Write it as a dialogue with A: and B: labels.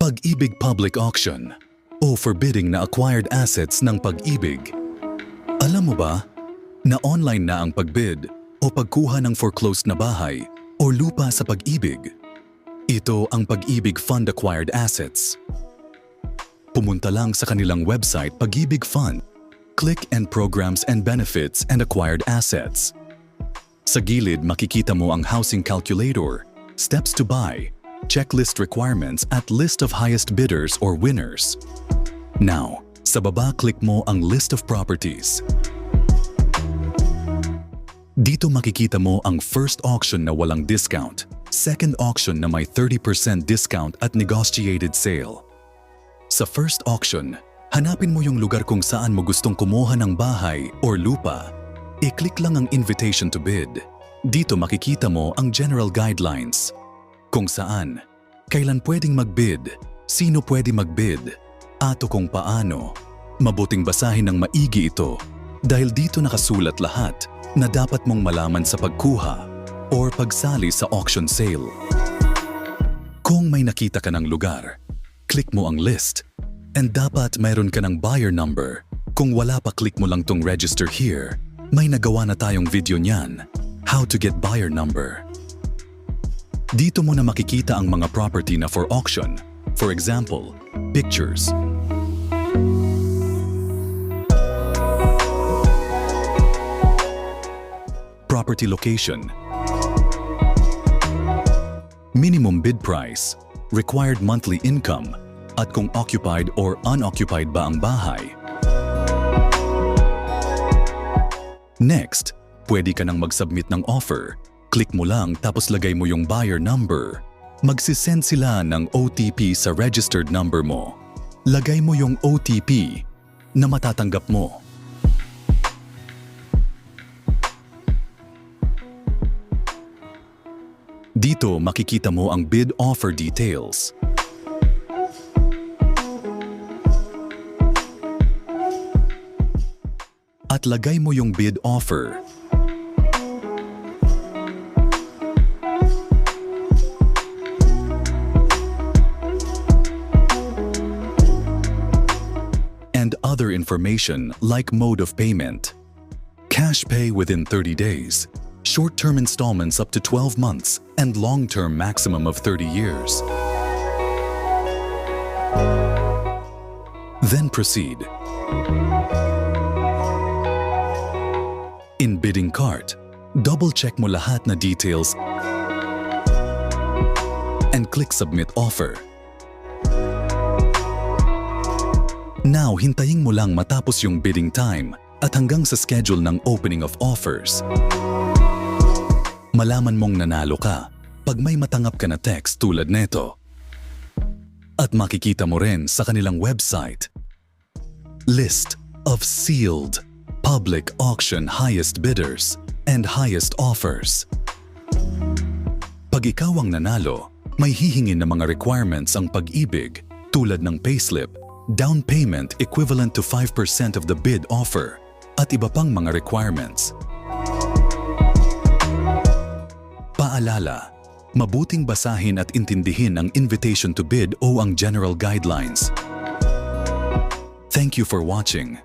A: Pag-ibig Public Auction o for bidding na acquired assets ng pag-ibig. Alam mo ba na online na ang pagbid o pagkuha ng foreclosed na bahay o lupa sa pag-ibig? Ito ang Pag-ibig Fund Acquired Assets. Pumunta lang sa kanilang website Pag-ibig Fund. Click and Programs and Benefits and Acquired Assets. Sa gilid makikita mo ang housing calculator, steps to buy, checklist requirements at list of highest bidders or winners. Now, sa baba click mo ang list of properties. Dito makikita mo ang first auction na walang discount, second auction na may 30% discount at negotiated sale. Sa first auction, hanapin mo yung lugar kung saan mo gustong kumuha ng bahay or lupa. I-click lang ang invitation to bid. Dito makikita mo ang general guidelines. Kung saan, kailan pwedeng magbid, sino pwede magbid, at kung paano. Mabuting basahin ng maigi ito dahil dito nakasulat lahat na dapat mong malaman sa pagkuha or pagsali sa auction sale. Kung may nakita ka ng lugar, click mo ang list and dapat mayroon ka ng buyer number. Kung wala pa, click mo lang tong register here. May nagawa na tayong video niyan, how to get buyer number. Dito mo na makikita ang mga property na for auction. For example, pictures. Property location. Minimum bid price, required monthly income, at kung occupied or unoccupied ba ang bahay. Next, pwede ka nang mag-submit ng offer. Click mo lang tapos lagay mo yung buyer number. Magsisend sila ng OTP sa registered number mo. Lagay mo yung OTP na matatanggap mo. Dito makikita mo ang bid offer details. At lagay mo yung bid offer. And other information like mode of payment. Cash pay within 30 days, short-term installments up to 12 months, and long-term maximum of 30 years. Then proceed. In bidding cart, double-check mo lahat na details and click Submit Offer. Now, hintayin mo lang matapos yung bidding time at hanggang sa schedule ng opening of offers. Malaman mong nanalo ka pag may matanggap ka na text tulad neto. At makikita mo rin sa kanilang website, List of Sealed Public Auction Highest Bidders and Highest Offers. Pag ikaw ang nanalo, may hihingin na mga requirements ang pag-ibig tulad ng payslip, down payment equivalent to 5% of the bid offer, at iba pang mga requirements. Paalala, mabuting basahin at intindihin ang invitation to bid o ang general guidelines. Thank you for watching.